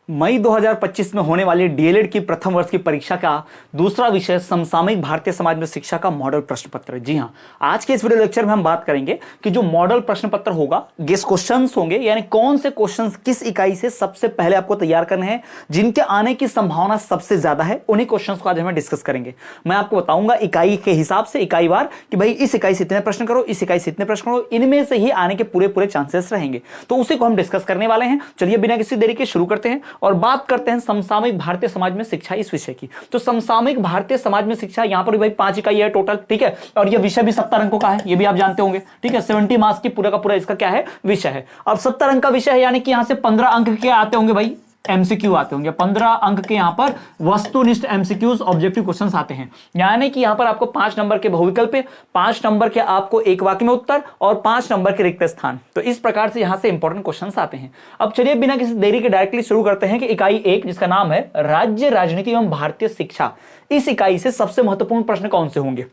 मई 2025 में होने वाली डीएलएड की प्रथम वर्ष की परीक्षा का दूसरा विषय समसामयिक भारतीय समाज में शिक्षा का मॉडल प्रश्न पत्र। जी हां, आज के इस वीडियो लेक्चर में हम बात करेंगे कि जो मॉडल प्रश्न पत्र होगा, गेस क्वेश्चंस होंगे, यानी कौन से क्वेश्चंस किस इकाई से सबसे पहले आपको तैयार करने हैं, जिनके आने की संभावना सबसे ज्यादा है, उन्हीं क्वेश्चंस को आज हम डिस्कस करेंगे। मैं आपको बताऊंगा इकाई के हिसाब से, इकाई वार, कि भाई इस इकाई से इतने प्रश्न करो, इस इकाई से इतने प्रश्न करो, इनमें से ही आने के पूरे चांसेस रहेंगे। तो उसी को हम डिस्कस करने वाले हैं। चलिए बिना किसी देरी के शुरू करते हैं और बात करते हैं समसामयिक भारतीय समाज में शिक्षा इस विषय की। तो समसामयिक भारतीय समाज में शिक्षा, यहां पर भी भाई 5 इकाई है टोटल, ठीक है, और ये विषय भी 70 अंकों का है, ये भी आप जानते होंगे, ठीक है। 70 मार्क्स की पूरा का पूरा इसका क्या है, विषय है। अब 70 अंक का विषय है, यानी कि यहां से 15 अंक के आते होंगे भाई, एमसीक्यू आते होंगे। 15 अंक के यहां पर वस्तुनिष्ठ एमसीक्यूज, ऑब्जेक्टिव क्वेश्चंस आते हैं। यानी कि यहां पर आपको 5 नंबर के बहुविकल्प, 5 नंबर के आपको एक वाक्य में उत्तर और 5 नंबर के रिक्त स्थान। तो इस प्रकार से यहां से इंपॉर्टेंट क्वेश्चंस आते हैं। अब चलिए बिना किसी देरी के डायरेक्टली शुरू करते हैं कि इकाई 1, जिसका नाम है राज्य राजनीति एवं भारतीय शिक्षा, इस इकाई से सबसे महत्वपूर्ण प्रश्न कौन से होंगे।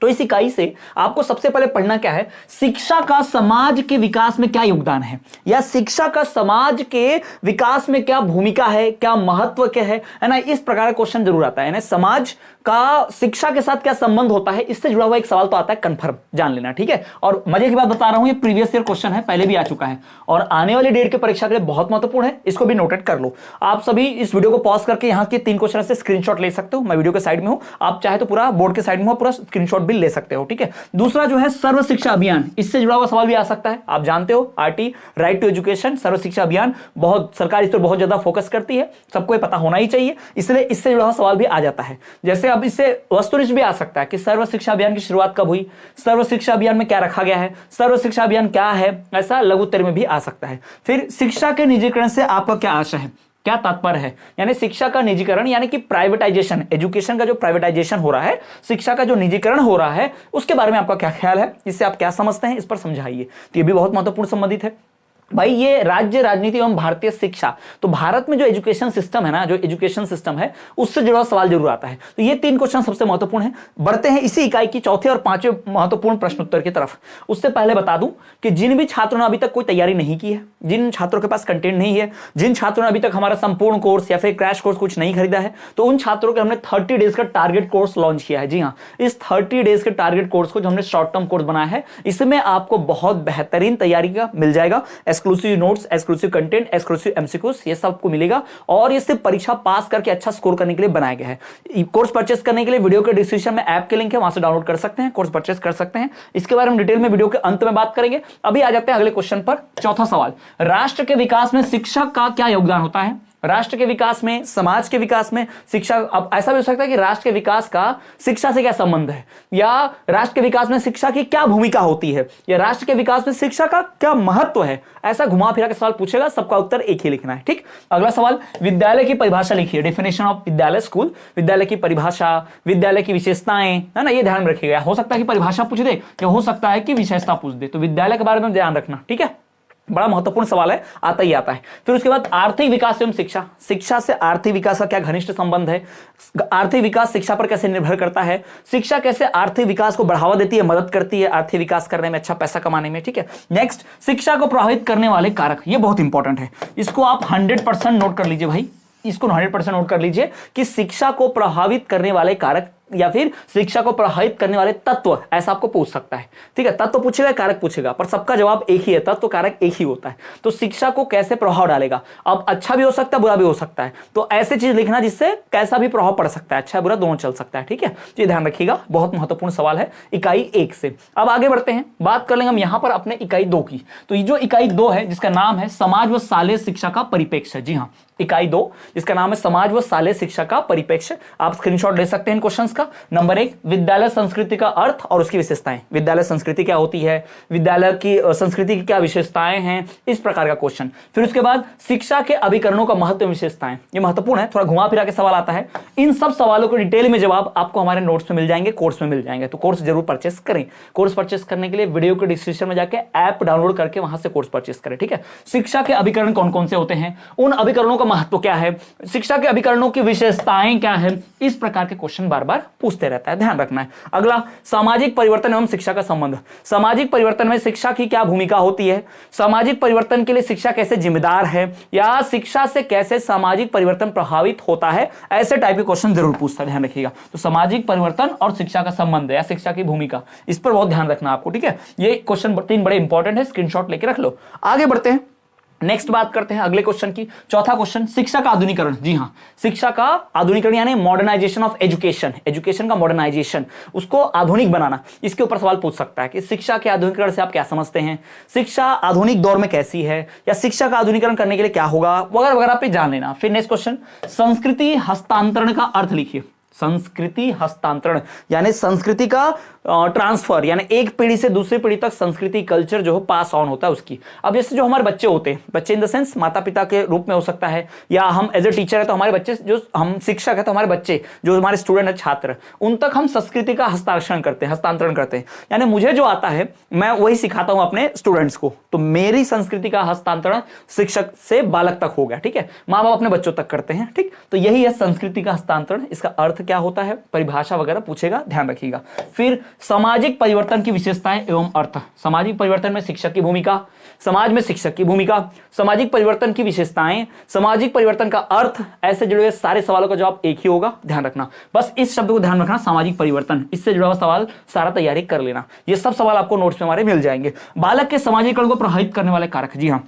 तो इस इकाई से आपको सबसे पहले पढ़ना क्या है, शिक्षा का समाज के विकास में क्या योगदान है, या शिक्षा का समाज के विकास में क्या भूमिका है, क्या महत्व क्या है ना। इस प्रकार का क्वेश्चन जरूर आता है ना। समाज का शिक्षा के साथ क्या संबंध होता है, इससे जुड़ा हुआ एक सवाल तो आता है, कंफर्म जान लेना, ठीक है। और मजे की बात बता रहा हूं, ये प्रीवियस ईयर क्वेश्चन है, पहले भी आ चुका है और आने वाली डेट के परीक्षा के लिए बहुत महत्वपूर्ण है, इसको भी नोटेट कर लो। आप सभी इस वीडियो को पॉज करके यहाँ के 3 क्वेश्चन से स्क्रीनशॉट ले सकते हो। मैं वीडियो के साइड में हूं, आप चाहे तो पूरा बोर्ड के साइड में हो, पूरा स्क्रीनशॉट भी ले सकते हो, ठीक है। दूसरा जो है सर्व शिक्षा अभियान, इससे जुड़ा हुआ सवाल भी आ सकता है। आप जानते हो आरटी, राइट टू एजुकेशन, सर्व शिक्षा अभियान, बहुत सरकार इस पर बहुत ज्यादा फोकस करती है, सबको ये पता होना ही चाहिए, इसलिए इससे जुड़ा हुआ सवाल भी आ जाता है। जैसे अब इससे वस्तुनिष्ठ भी आ सकता है कि सर्व शिक्षा अभियान की शुरुआत कब हुई, सर्व शिक्षा अभियान में क्या रखा गया है, सर्व शिक्षा अभियान क्या है, ऐसा लघु उत्तर में भी आ सकता है। फिर शिक्षा के निजीकरण से आपका क्या आशय है, क्या तात्पर्य है, यानी शिक्षा का निजीकरण यानी कि प्राइवेटाइजेशन, एजुकेशन का जो प्राइवेटाइजेशन हो रहा है, शिक्षा का जो निजीकरण हो रहा है, उसके बारे में आपका क्या ख्याल है, इससे आप क्या समझते हैं, इस पर समझाइए। तो ये भी बहुत महत्वपूर्ण संबंधित है भाई। ये राज्य राजनीति एवं भारतीय शिक्षा, तो भारत में जो एजुकेशन सिस्टम है ना, जो एजुकेशन सिस्टम है, उससे जुड़ा सवाल जरूर आता है। तो ये 3 क्वेश्चन सबसे महत्वपूर्ण है। बढ़ते हैं इसी इकाई की चौथे और 5वें महत्वपूर्ण प्रश्न उत्तर की तरफ। उससे पहले बता दूं कि जिन भी छात्रों ने अभी तक कोई तैयारी नहीं की है, जिन छात्रों के पास कंटेंट नहीं है, जिन छात्रों ने अभी तक हमारा संपूर्ण कोर्स या फिर क्रैश कोर्स कुछ नहीं खरीदा है, तो उन छात्रों के हमने 30 डेज का टारगेट कोर्स लॉन्च किया है। जी हाँ, इस 30 डेज के टारगेट कोर्स को जो हमने शॉर्ट टर्म कोर्स बनाया है, इसमें आपको बहुत बेहतरीन तैयारी का मिल जाएगा, exclusive notes, exclusive content, exclusive MCQs, ये सब आपको मिलेगा। और ये सिर्फ परीक्षा पास करके अच्छा स्कोर करने के लिए बनाया गया है। कोर्स परचेस करने के लिए वीडियो के डिस्क्रिप्शन में ऐप के लिंक है, वहां से डाउनलोड कर सकते हैं, कोर्स परचेस कर सकते हैं। इसके बारे में डिटेल में वीडियो के अंत में बात करेंगे। अभी आ जाते हैं अगले क्वेश्चन पर। चौथा सवाल, राष्ट्र के विकास में शिक्षा का क्या योगदान होता है। राष्ट्र के विकास में, समाज के विकास में शिक्षा, अब ऐसा भी हो सकता है कि राष्ट्र के विकास का शिक्षा से क्या संबंध है, या राष्ट्र के विकास में शिक्षा की क्या भूमिका होती है, या राष्ट्र के विकास में शिक्षा का क्या महत्व है। ऐसा घुमा फिरा के सवाल पूछेगा, सबका उत्तर एक ही लिखना है, ठीक। अगला सवाल, विद्यालय की परिभाषा लिखिए, डेफिनेशन ऑफ विद्यालय, स्कूल। विद्यालय की परिभाषा, विद्यालय की विशेषताएं, है ना, ये ध्यान में रखिएगा। हो सकता है कि परिभाषा पूछ दे, या हो सकता है कि विशेषता पूछ दे, तो विद्यालय के बारे में ध्यान रखना, ठीक है। बड़ा महत्वपूर्ण सवाल है, आता ही आता है। फिर उसके बाद आर्थिक विकास एवं शिक्षा, शिक्षा से आर्थिक विकास का क्या घनिष्ठ संबंध है, आर्थिक विकास शिक्षा पर कैसे निर्भर करता है, शिक्षा कैसे आर्थिक विकास को बढ़ावा देती है, मदद करती है आर्थिक विकास करने में, अच्छा पैसा कमाने में, ठीक है। नेक्स्ट, शिक्षा को प्रभावित करने वाले कारक, ये बहुत इंपॉर्टेंट है, इसको आप 100% नोट कर लीजिए भाई, इसको 100% नोट कर लीजिए कि शिक्षा को प्रभावित करने वाले कारक या फिर शिक्षा को प्रभावित करने वाले तत्व, ऐसा आपको पूछ सकता है, ठीक है। तत्व पूछेगा, कारक पूछेगा, पर सबका जवाब एक ही है, तत्व कारक एक ही होता है। तो शिक्षा को कैसे प्रभाव डालेगा, अब अच्छा भी हो सकता है, बुरा भी हो सकता है, तो ऐसे चीज लिखना जिससे कैसा भी प्रभाव पड़ सकता है, अच्छा बुरा दोनों चल सकता है, ठीक है। तो ये ध्यान रखिएगा, बहुत महत्वपूर्ण सवाल है इकाई 1 से। अब आगे बढ़ते हैं, बात कर लेंगे हम यहां पर अपने इकाई 2 की। तो ये जो इकाई 2 है, जिसका नाम है समाज व शालेय शिक्षा का परिप्रेक्ष्य, जी हाँ, इकाई 2 जिसका नाम है समाज व शालेय शिक्षा का परिप्रेक्ष्य। आप स्क्रीनशॉट ले सकते हैं इन क्वेश्चंस का। नंबर 1, विद्यालय संस्कृति का अर्थ और उसकी विशेषताएं, विद्यालय संस्कृति क्या होती है, विद्यालय की संस्कृति की क्या विशेषताएं हैं, इस प्रकार का क्वेश्चन। फिर उसके बाद शिक्षा के अभिकरणों का महत्व, विशेषताएं, ये महत्वपूर्ण है, थोड़ा घुमा फिरा के सवाल आता है। इन सब सवालों को डिटेल में जवाब आपको हमारे नोट्स में मिल जाएंगे, कोर्स में मिल जाएंगे, तो कोर्स जरूर परचेस करें। कोर्स परचेस करने के लिए वीडियो के डिस्क्रिप्शन में जाकर ऐप डाउनलोड करके वहां से कोर्स परचेस करें, ठीक है। शिक्षा के अभिकरण कौन कौन से होते हैं, उन अभिकरणों का महत्व क्या है, शिक्षा के अभिकरणों की विशेषताएं क्या है, इस प्रकार के क्वेश्चन बार बार पूछते रहता है, ध्यान रखना है। अगला, सामाजिक परिवर्तन एवं शिक्षा का संबंध। सामाजिक परिवर्तन में शिक्षा की क्या भूमिका होती है, सामाजिक परिवर्तन के लिए शिक्षा कैसे जिम्मेदार है, या शिक्षा से कैसे सामाजिक परिवर्तन प्रभावित होता है, ऐसे टाइप के क्वेश्चन जरूर पूछता है, ध्यान रखिएगा। तो सामाजिक परिवर्तन और शिक्षा का संबंध या शिक्षा की भूमिका, इस पर बहुत ध्यान रखना आपको, ठीक है। ये क्वेश्चन 3 बड़े इंपॉर्टेंट है, स्क्रीनशॉट लेके रख लो। आगे बढ़ते हैं, नेक्स्ट बात करते हैं अगले क्वेश्चन की। चौथा क्वेश्चन, शिक्षा का आधुनिकरण। जी हां, शिक्षा का आधुनिकरण यानी मॉडर्नाइजेशन ऑफ एजुकेशन, एजुकेशन का मॉडर्नाइजेशन, उसको आधुनिक बनाना, इसके ऊपर सवाल पूछ सकता है कि शिक्षा के आधुनिकरण से आप क्या समझते हैं, शिक्षा आधुनिक दौर में कैसी है, या शिक्षा का आधुनिकरण करने के लिए क्या होगा, वगैरह वगैरह पे जान लेना। फिर नेक्स्ट क्वेश्चन, संस्कृति हस्तांतरण का अर्थ लिखिए। संस्कृति हस्तांतरण यानी संस्कृति का ट्रांसफर, यानी एक पीढ़ी से दूसरी पीढ़ी तक संस्कृति कल्चर जो पास ऑन होता है उसकी। अब जैसे जो हमारे बच्चे होते हैं, बच्चे इन द सेंस माता पिता के रूप में हो सकता है, या हम एज ए टीचर है तो हमारे बच्चे, जो हम शिक्षक है तो हमारे बच्चे जो हमारे स्टूडेंट है, छात्र, उन तक हम संस्कृति का हस्तांतरण करते हैं। यानी मुझे जो आता है मैं वही सिखाता हूं अपने स्टूडेंट्स को, तो मेरी संस्कृति का हस्तांतरण शिक्षक से बालक तक हो गया, ठीक है। माँ बाप अपने बच्चों तक करते हैं, ठीक। तो यही है संस्कृति का हस्तांतरण। इसका अर्थ क्या होता है, परिभाषा वगैरह पूछेगा, ध्यान रखिएगा। फिर सामाजिक परिवर्तन की विशेषताएं एवं अर्थ। सामाजिक परिवर्तन में शिक्षक की भूमिका, समाज में शिक्षक की भूमिका, सामाजिक परिवर्तन की विशेषताएं, सामाजिक परिवर्तन का अर्थ, ऐसे जुड़े हुए सारे सवालों का जवाब एक ही होगा, ध्यान रखना। बस इस शब्द को ध्यान रखना, सामाजिक परिवर्तन, इससे जुड़ा हुआ सवाल सारा तैयारी कर लेना। ये सब सवाल आपको नोट्स में हमारे मिल जाएंगे। बालक के समाजीकरण को प्रभावित करने वाले कारक। जी हाँ,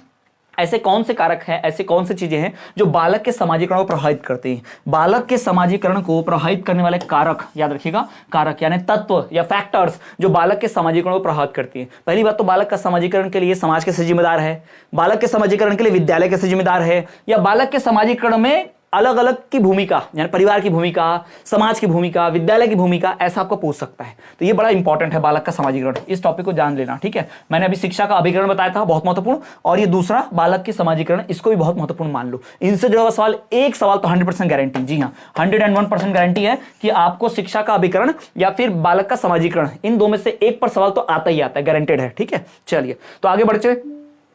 ऐसे कौन से कारक हैं, ऐसे कौन सी चीजें हैं जो बालक के समाजीकरण को प्रभावित करती हैं। बालक के समाजीकरण को प्रभावित करने वाले कारक, याद रखिएगा, कारक यानी तत्व या फैक्टर्स जो बालक के समाजीकरण को प्रभावित करती हैं। पहली बात तो बालक का समाजीकरण के लिए समाज कैसे जिम्मेदार है, बालक के समाजीकरण के लिए विद्यालय कैसे जिम्मेदार है, या बालक के समाजीकरण में अलग अलग की भूमिका, यानी परिवार की भूमिका, समाज की भूमिका, विद्यालय की भूमिका, ऐसा आपको पूछ सकता है। तो ये बड़ा इंपॉर्टेंट है बालक का समाजीकरण, इस टॉपिक को जान लेना, ठीक है। मैंने अभी शिक्षा का अभिकरण बताया था, बहुत महत्वपूर्ण, और ये दूसरा बालक की समाजीकरण, इसको भी बहुत महत्वपूर्ण मान लो। इनसे जुड़ा हुआ सवाल, एक सवाल तो 100% गारंटी, जी हाँ 101% गारंटी है कि आपको शिक्षा का अभिकरण या फिर बालक का समाजीकरण, इन दो में से एक पर सवाल तो आता ही आता है, गारंटेड है, ठीक है। चलिए तो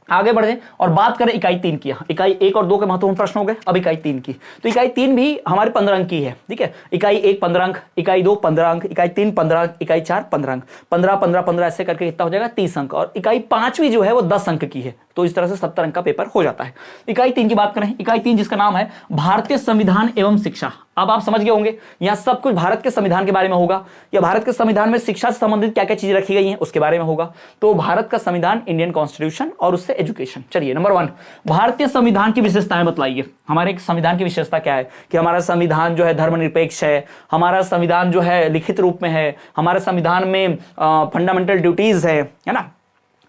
आगे बढ़े और बात करें इकाई 3 की। इकाई 1 और 2 के महत्वपूर्ण प्रश्न हो गए, अब इकाई 3 की। तो इकाई 3 भी हमारे 15 अंक की है, ठीक है। इकाई 1 15 अंक, इकाई 2 15 अंक, इकाई 3 15 अंक, इकाई 4 15 अंक, 15 15 15 ऐसे करके कितना हो जाएगा 30 अंक, और इकाई 5वीं जो है वो 10 अंक की है। तो इस तरह से 70 अंक का पेपर हो जाता है। इकाई 3 की बात करें, इकाई 3 जिसका नाम है भारतीय संविधान एवं शिक्षा। अब आप समझ गए होंगे यहां सब कुछ भारत के संविधान के बारे में होगा, या भारत के संविधान में शिक्षा से संबंधित क्या क्या चीजें रखी गई हैं उसके बारे में होगा। तो भारत का संविधान, इंडियन कॉन्स्टिट्यूशन और उससे एजुकेशन। चलिए नंबर 1, भारतीय संविधान की विशेषताएं बतलाइए। हमारे संविधान की विशेषता क्या है कि हमारा संविधान जो है धर्मनिरपेक्ष है, हमारा संविधान जो है लिखित रूप में है, हमारे संविधान में फंडामेंटल ड्यूटीज है ना,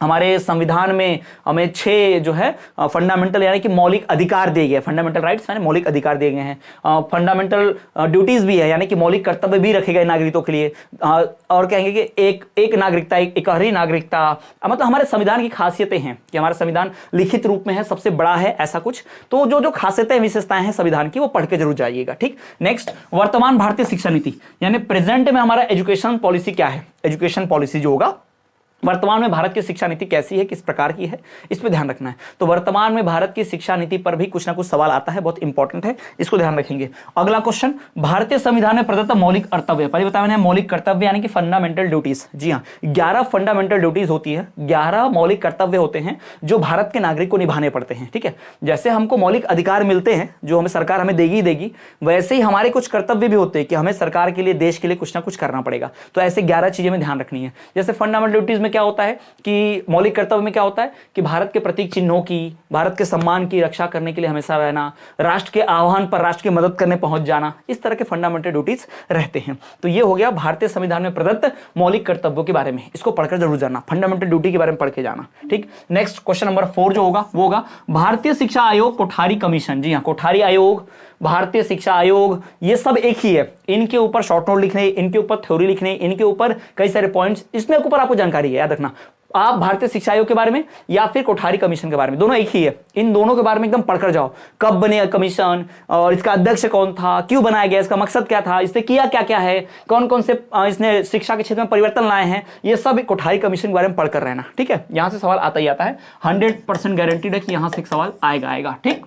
हमारे संविधान में हमें 6 जो है फंडामेंटल यानी कि मौलिक अधिकार दिए गए, फंडामेंटल राइट्स यानी मौलिक अधिकार दिए गए हैं, फंडामेंटल ड्यूटीज भी है यानी कि मौलिक कर्तव्य भी रखे गए नागरिकों के लिए, और कहेंगे कि एक नागरिकता, एकहरी नागरिकता। मतलब हमारे संविधान की खासियतें हैं कि हमारा संविधान लिखित रूप में है, सबसे बड़ा है, ऐसा कुछ। तो जो खासियतें विशेषताएं हैं संविधान की वो पढ़ के जरूर जाइएगा, ठीक। नेक्स्ट, वर्तमान भारतीय शिक्षा नीति यानी प्रेजेंट में हमारा एजुकेशन पॉलिसी क्या है, एजुकेशन पॉलिसी जो होगा वर्तमान में भारत की शिक्षा नीति कैसी है, किस प्रकार की है, इस पे ध्यान रखना है। तो वर्तमान में भारत की शिक्षा नीति पर भी कुछ ना कुछ सवाल आता है, बहुत इंपॉर्टेंट है, इसको ध्यान रखेंगे। अगला क्वेश्चन, भारतीय संविधान में प्रदत्त मौलिक कर्तव्य। पहले बताया मैंने मौलिक कर्तव्य यानी कि फंडामेंटल ड्यूटीज। जी हाँ, 11 फंडामेंटल ड्यूटीज होती है, 11 मौलिक कर्तव्य होते हैं जो भारत के नागरिक को निभाने पड़ते हैं, ठीक है। जैसे हमको मौलिक अधिकार मिलते हैं जो हमें सरकार हमें देगी, वैसे ही हमारे कुछ कर्तव्य भी होते हैं कि हमें सरकार के लिए, देश के लिए कुछ ना कुछ करना पड़ेगा। तो ऐसे 11 चीजें में ध्यान रखनी है। जैसे फंडामेंटल ड्यूटीज में क्या होता है कि मौलिक कर्तव्य में क्या होता है कि भारत के प्रतीक चिन्हों की, भारत के सम्मान की रक्षा करने के लिए हमेशा रहना, राष्ट्र के आह्वान पर राष्ट्र की मदद करने पहुंच जाना, इस तरह के फंडामेंटल ड्यूटीज रहते हैं। तो ये हो गया भारतीय संविधान में प्रदत्त मौलिक कर्तव्यों के बारे में, इसको पढ़कर जरूर जाना, फंडामेंटल ड्यूटी के बारे में पढ़ के जाना, ठीक। नेक्स्ट क्वेश्चन नंबर 4 जो होगा वो होगा भारतीय शिक्षा आयोग, कोठारी कमीशन। जी हाँ, कोठारी आयोग, भारतीय शिक्षा आयोग, ये सब एक ही है। इनके ऊपर शॉर्ट नोट लिखने, इनके ऊपर थ्योरी लिखने, इनके ऊपर कई सारे पॉइंट्स, इसमें ऊपर आपको जानकारी है, याद रखना। आप भारतीय शिक्षा आयोग के बारे में या फिर कोठारी कमीशन के बारे में, दोनों एक ही है। इन दोनों के बारे में एकदम पढ़कर जाओ, कब बने कमीशन और इसका अध्यक्ष कौन था, क्यों बनाया गया, इसका मकसद क्या था, इससे किया क्या क्या है, कौन कौन से इसने शिक्षा के क्षेत्र में परिवर्तन लाए हैं, ये सब कोठारी कमीशन के बारे में पढ़कर रहना, ठीक है। यहां से सवाल आता ही आता है, 100% गारंटीड है कि यहां से एक सवाल आएगा, ठीक।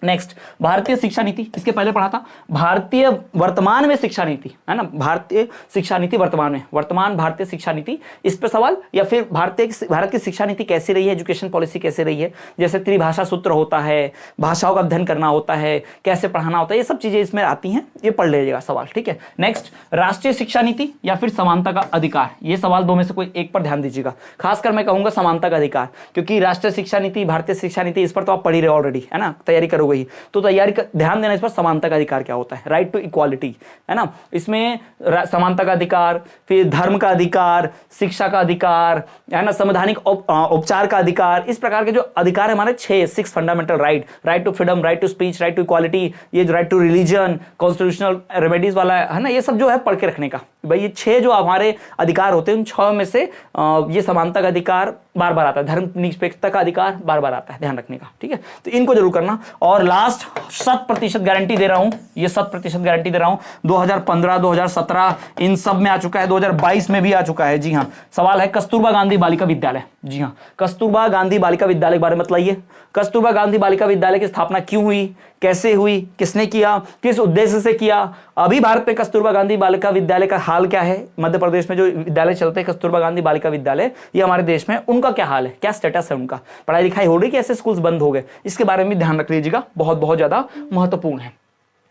नेक्स्ट, भारतीय शिक्षा नीति, इसके पहले पढ़ा था भारतीय वर्तमान में शिक्षा नीति, है ना, भारतीय शिक्षा नीति वर्तमान में, वर्तमान भारतीय शिक्षा नीति, इस पे सवाल, या फिर भारत की शिक्षा नीति कैसी रही है, एजुकेशन पॉलिसी कैसे रही है, जैसे त्रिभाषा सूत्र होता है, भाषाओं का अध्ययन करना होता है, कैसे पढ़ाना होता है, ये सब चीजें इसमें आती हैं, ये पढ़ लीजिएगा सवाल, ठीक है। नेक्स्ट, राष्ट्रीय शिक्षा नीति या फिर समानता का अधिकार, ये सवाल दो में से कोई एक पर ध्यान दीजिएगा, खासकर मैं कहूंगा समानता का अधिकार, क्योंकि राष्ट्रीय शिक्षा नीति, भारतीय शिक्षा नीति, इस पर तो आप पढ़ ही रहे ऑलरेडी, है ना, तैयारी करोगे ही, तो तैयारी का ध्यान देना इस पर, समानता का अधिकार क्या होता है, राइट टू इक्वालिटी, है ना, इसमें समानता का अधिकार, फिर धर्म का अधिकार, शिक्षा का अधिकार, है ना, संवैधानिक उपचार का अधिकार, इस प्रकार के जो अधिकार है हमारे 6 fundamental right, right to freedom, right to speech, right to equality, ये right to religion, constitutional remedies वाला है ना, ये सब जो है पढ़ के रखने का भाई, ये 6 जो हमारे अधिकार होते हैं उन 6 में से ये समानता का अधिकार बार बार आता है, धर्मनिरपेक्षता का अधिकार बार बार आता है, ध्यान रखने का, ठीक है, तो इनको जरूर करना। और लास्ट 100% गारंटी दे रहा हूं, ये 100% गारंटी दे रहा हूं, 2015, 2017 इन सब में आ चुका है, 2022 में भी आ चुका है, जी हाँ। सवाल है कस्तूरबा गांधी बालिका विद्यालय, जी हाँ, कस्तूरबा गांधी बालिका विद्यालय के बारे में बताइए, कस्तूरबा गांधी बालिका विद्यालय की स्थापना क्यों हुई, कैसे हुई, किसने किया, किस उद्देश्य से किया, अभी भारत में कस्तूरबा गांधी बालिका विद्यालय का हाल क्या है, मध्य प्रदेश में जो विद्यालय चलते हैं कस्तूरबा गांधी बालिका विद्यालय, ये हमारे देश में, उनका क्या हाल है, क्या स्टेटस है उनका, पढ़ाई लिखाई हो रही है कि ऐसे स्कूल्स बंद हो गए, इसके बारे में ध्यान रख लीजिएगा, बहुत बहुत ज्यादा महत्वपूर्ण है।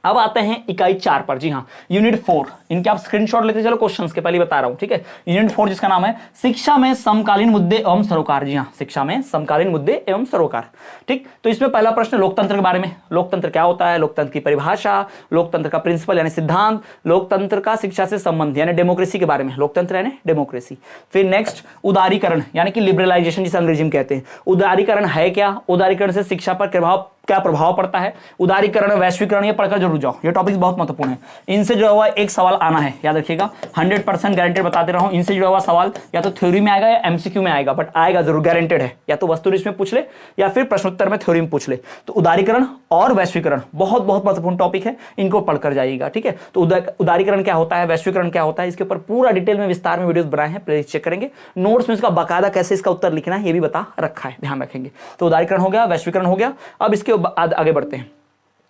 अब आते हैं इकाई 4 पर, जी हाँ, यूनिट 4, इनके आप स्क्रीनशॉट लेते चलो, क्वेश्चंस के पहले बता रहा हूं, ठीक है। यूनिट 4 जिसका नाम है शिक्षा में समकालीन मुद्दे एवं सरोकार, जी हाँ, शिक्षा में समकालीन मुद्दे एवं सरोकार, ठीक। तो इसमें पहला प्रश्न लोकतंत्र के बारे में, लोकतंत्र क्या होता है, लोकतंत्र की परिभाषा, लोकतंत्र का प्रिंसिपल यानी सिद्धांत, लोकतंत्र का शिक्षा से संबंध यानी डेमोक्रेसी के बारे में, लोकतंत्र यानी डेमोक्रेसी। फिर नेक्स्ट, उदारीकरण यानी कि लिबरलाइजेशन जिसे अंग्रेजी में कहते हैं, उदारीकरण है क्या, उदारीकरण से शिक्षा पर क्या प्रभाव पड़ता है, उदारीकरण, वैश्वीकरण, ये पढ़कर जरूर जाओ, ये टॉपिक बहुत महत्वपूर्ण है, इनसे जुड़ा हुआ एक सवाल आना है, याद रखिएगा, 100% गारंटेड बता दे रहा हूं, इनसे जुड़ा हुआ सवाल या तो थ्योरी में आएगा या एमसीक्यू में आएगा, बट आएगा जरूर, गारंटेड है, या तो वस्तुनिष्ठ में पूछ ले या फिर प्रश्नोत्तर में थ्योरी में पूछ ले। तो उदारीकरण और वैश्वीकरण बहुत बहुत महत्वपूर्ण टॉपिक है, इनको पढ़कर जाइएगा, ठीक है। तो उदारीकरण क्या होता है, वैश्वीकरण क्या होता है, इसके ऊपर पूरा डिटेल में विस्तार में वीडियोस बनाए हैं, प्लीज चेक करेंगे, नोट्स में इसका बाकायदा कैसे इसका उत्तर लिखना है ये भी बता रखा है, ध्यान रखेंगे। तो उदारीकरण हो गया, वैश्वीकरण हो गया। अब इसके बाद आगे बढ़ते हैं।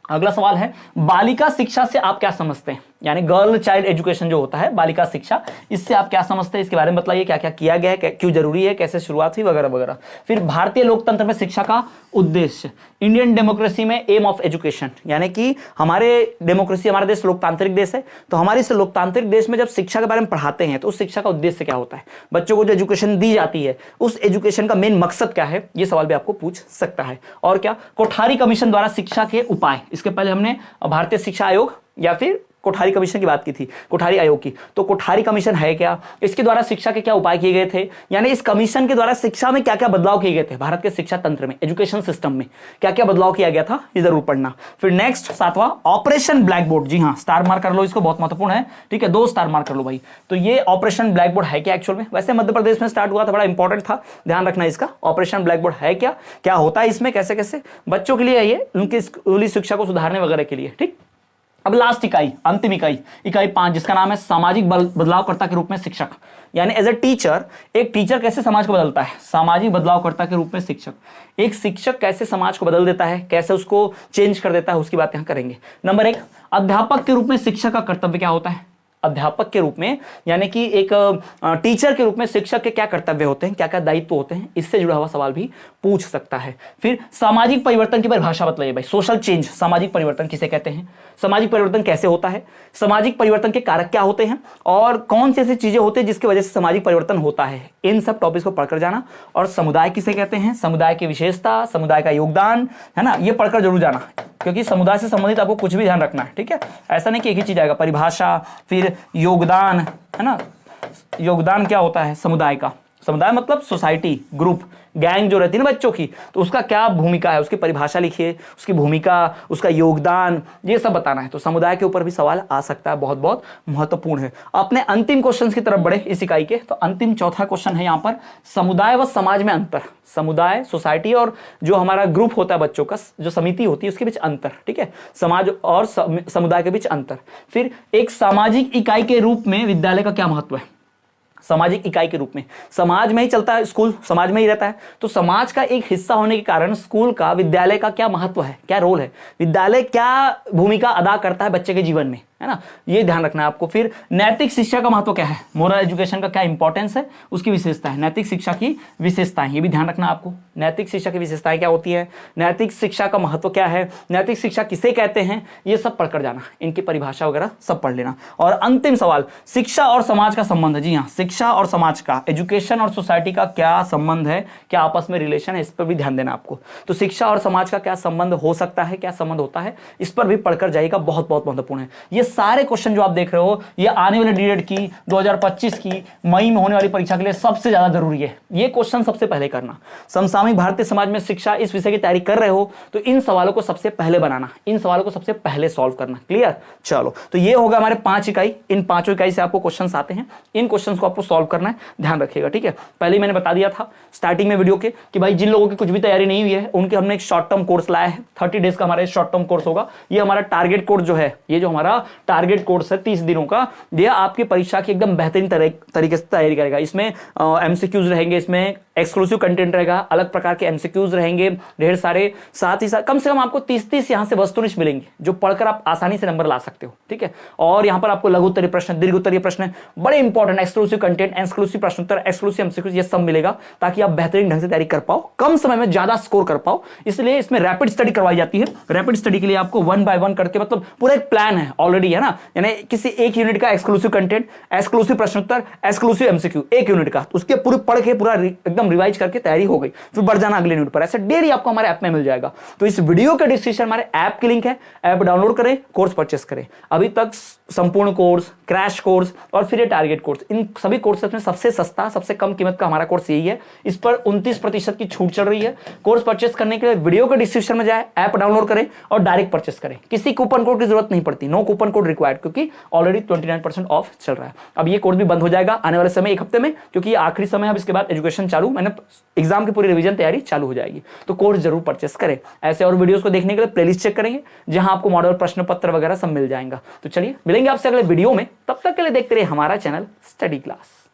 अगला सवाल है बालिका शिक्षा से आप क्या समझते हैं, यानी गर्ल चाइल्ड एजुकेशन जो होता है, बालिका शिक्षा, इससे आप क्या समझते हैं, इसके बारे में बताइए, क्या क्या किया गया है, क्यों जरूरी है, कैसे शुरुआत हुई, वगैरह वगैरह। फिर भारतीय लोकतंत्र में शिक्षा का उद्देश्य, इंडियन डेमोक्रेसी में एम ऑफ एजुकेशन, यानी कि हमारे डेमोक्रेसी, हमारा देश लोकतांत्रिक देश है, तो हमारे इस लोकतांत्रिक देश में जब शिक्षा के बारे में पढ़ाते हैं तो उस शिक्षा का उद्देश्य क्या होता है, बच्चों को जो एजुकेशन दी जाती है उस एजुकेशन का मेन मकसद क्या है, ये सवाल भी आपको पूछ सकता है। और क्या, कोठारी कमीशन द्वारा शिक्षा के उपाय, इसके पहले हमने भारतीय शिक्षा आयोग या फिर कोठारी कमीशन की बात की थी, कोठारी आयोग की, तो कोठारी कमीशन है क्या, इसके द्वारा शिक्षा के क्या उपाय किए गए थे, यानी इस कमीशन के द्वारा शिक्षा में क्या क्या बदलाव किए गए थे, भारत के शिक्षा तंत्र में, एजुकेशन सिस्टम में क्या क्या बदलाव किया गया था, ये जरूर पढ़ना। फिर नेक्स्ट 7वां ऑपरेशन ब्लैक बोर्ड, जी हाँ, स्टार मार्क कर लो इसको, बहुत महत्वपूर्ण है, ठीक है, 2 स्टार मार्क कर लो भाई। तो ये ऑपरेशन ब्लैक बोर्ड है क्या एक्चुअल में, वैसे मध्य प्रदेश में स्टार्ट हुआ था, बड़ा इंपॉर्टेंट था, ध्यान रखना इसका, ऑपरेशन ब्लैक बोर्ड है क्या, क्या होता है इसमें, कैसे कैसे बच्चों के लिए ये उनकी स्कूली शिक्षा को सुधारने वगैरह के लिए, ठीक। अब लास्ट इकाई, अंतिम इकाई, इकाई 5, जिसका नाम है सामाजिक बदलावकर्ता के रूप में शिक्षक, यानी एज ए टीचर, एक टीचर कैसे समाज को बदलता है, सामाजिक बदलावकर्ता के रूप में शिक्षक, एक शिक्षक कैसे समाज को बदल देता है, कैसे उसको चेंज कर देता है, उसकी बात यहां करेंगे। नंबर 1, अध्यापक के रूप में शिक्षक का कर्तव्य क्या होता है, अध्यापक के रूप में यानी कि एक टीचर के रूप में शिक्षक के क्या कर्तव्य होते हैं, क्या क्या दायित्व होते हैं, इससे जुड़ा हुआ सवाल भी पूछ सकता है। फिर सामाजिक परिवर्तन की परिभाषा बताइए भाई, सोशल चेंज, सामाजिक परिवर्तन किसे कहते हैं, सामाजिक परिवर्तन कैसे होता है, सामाजिक परिवर्तन के कारक क्या होते हैं, और कौन सी ऐसी चीजें होती है जिसकी वजह से सामाजिक परिवर्तन होता है, इन सब टॉपिक्स को पढ़कर जाना। और समुदाय किसे कहते हैं, समुदाय की विशेषता, समुदाय का योगदान, है ना, ये पढ़कर जरूर जाना, क्योंकि समुदाय से संबंधित आपको कुछ भी ध्यान रखना है, ठीक है, ऐसा नहीं कि एक ही चीज आएगा, परिभाषा, फिर योगदान, है ना, योगदान क्या होता है समुदाय का, समुदाय मतलब सोसाइटी, ग्रुप, गैंग जो रहती है ना बच्चों की, तो उसका क्या भूमिका है, उसकी परिभाषा लिखिए, उसकी भूमिका, उसका योगदान, ये सब बताना है। तो समुदाय के ऊपर भी सवाल आ सकता है, बहुत बहुत महत्वपूर्ण है। अपने अंतिम क्वेश्चन की तरफ बढ़े इस इकाई के, तो अंतिम चौथा क्वेश्चन है यहाँ पर, समुदाय व समाज में अंतर, समुदाय, सोसाइटी और जो हमारा ग्रुप होता है बच्चों का, जो समिति होती है उसके बीच अंतर, ठीक है, समाज और समुदाय के बीच अंतर। फिर एक सामाजिक इकाई के रूप में विद्यालय का क्या महत्व है, सामाजिक इकाई के रूप में। समाज में ही चलता है, स्कूल समाज में ही रहता है, तो समाज का एक हिस्सा होने के कारण स्कूल का, विद्यालय का क्या महत्व है, क्या रोल है, विद्यालय क्या भूमिका अदा करता है बच्चे के जीवन में, है ना, ये ध्यान रखना है आपको। फिर नैतिक शिक्षा का महत्व क्या है, मोरल एजुकेशन का क्या इंपॉर्टेंस है, उसकी विशेषता है, नैतिक शिक्षा की विशेषताएं, ये भी ध्यान रखना आपको। नैतिक शिक्षा की विशेषताएं क्या होती है, नैतिक शिक्षा का महत्व क्या है, नैतिक शिक्षा किसे कहते हैं, ये सब पढ़कर जाना, इनकी परिभाषा वगैरह सब पढ़ लेना। और अंतिम सवाल, शिक्षा और समाज का संबंध। जी हाँ, शिक्षा और समाज का, एजुकेशन और सोसाइटी का क्या संबंध है, क्या आपस में रिलेशन है, इस पर भी ध्यान देना आपको। तो शिक्षा और समाज का क्या संबंध हो सकता है, क्या संबंध होता है, इस पर भी पढ़कर जाइएगा, बहुत बहुत महत्वपूर्ण है। ये सारे क्वेश्चन जो आप देख रहे हो, ये आने वाले डीएलएड की 2025 की मई में होने वाली परीक्षा के लिए सबसे ज्यादा जरूरी है। ये क्वेश्चन सबसे पहले करना। समसामयिक भारतीय समाज में शिक्षा, इस विषय की तैयारी कर रहे हो तो इन सवालों को सबसे पहले बनाना, इन सवालों को सबसे पहले सॉल्व करना। क्लियर? चलो, तो ये होगा हमारे 5 इकाई। इन 5 इकाई से आपको क्वेश्चंस आते हैं, इन क्वेश्चंस को आपको सॉल्व करना है, ध्यान रखिएगा। ठीक है, पहले मैंने बता दिया था स्टार्टिंग में वीडियो के कि भाई जिन लोगों की कुछ भी तैयारी नहीं हुई है उनके हमने एक शॉर्ट टर्म कोर्स लाया है, 30 डेज का हमारा शॉर्ट टर्म कोर्स होगा। ये हमारा टारगेट कोर्स जो है, ये जो हमारा टारगेट कोर्स है 30 दिनों का, यह आपकी परीक्षा की एकदम बेहतरीन तरीके से तैयारी करेगा। इसमें एमसीक्यूज रहेंगे, इसमें एक्सक्लूसिव कंटेंट रहेगा, अलग प्रकार के एमसीक्यूज रहेंगे ढेर सारे, साथ ही साथ कम से कम आपको 30 यहां से वस्तुनिष्ठ मिलेंगे जो पढ़कर आप आसानी से नंबर ला सकते हो। ठीक है, और यहां पर आपको लघु उत्तरीय प्रश्न, दीर्घ उत्तरीय प्रश्न, बड़े इंपॉर्टेंट एक्सक्लूसिव कंटेंट, एक्सक्लूसिव प्रश्नोत्तर, एक्सक्लूसिव एमसीक्यूज, ये सब मिलेगा ताकि आप बेहतरीन ढंग से तैयारी कर पाओ, कम समय में ज्यादा स्कोर कर पाओ। इसलिए इसमें रैपिड स्टडी करवाई जाती है। रैपिड स्टडी के लिए आपको 1 बाय 1 करके, मतलब पूरा एक प्लान है ऑलरेडी, है ना, यानी किसी एक यूनिट का एक्सक्लूसिव कंटेंट, एक्सक्लूसिव प्रश्नोत्तर, एक्सक्लूसिव एमसीक्यू, एक यूनिट का, उसके पूरे पढ़ के पूरा एकदम रिवाइज करके तैयारी हो गई, फिर बढ़ जाना अगले यूनिट पर। ऐसे डेली आपको हमारे ऐप में मिल जाएगा। तो इस वीडियो के डिस्क्रिप्शन हमारे ऐप की लिंक है, ऐप डाउनलोड करें, कोर्स परचेस करें। अभी तक संपूर्ण कोर्स, क्रैश कोर्स और फिर ये टारगेट कोर्स, इन सभी कोर्सेस में सबसे सस्ता, सबसे कम कीमत का हमारा कोर्स यही है। इस पर 29% की छूट चल रही है। कोर्स परचेस करने के लिए वीडियो के डिस्क्रिप्शन में जाए, ऐप डाउनलोड करें और डायरेक्ट परचेस करें। किसी कूपन कोड की जरूरत नहीं पड़ती, नो कूपन कोड रिक्वायर्ड, क्योंकि ऑलरेडी 29% ऑफ चल रहा है। अब ये कोर्स भी बंद हो जाएगा आने वाले समय, 1 हफ्ते में, क्योंकि ये आखिरी समय है। अब इसके बाद एजुकेशन चालू, मैंने एग्जाम की पूरी रिवीजन तैयारी चालू हो जाएगी। तो कोर्स जरूर परचेस करें। ऐसे और वीडियोस को देखने के लिए प्लेलिस्ट चेक करेंगे, जहां आपको मॉडल प्रश्न पत्र वगैरह सब मिल जाएगा। तो चलिए मिलेंगे आपसे अगले वीडियो में, तब तक के लिए देखते रहिए हमारा चैनल स्टडी क्लास।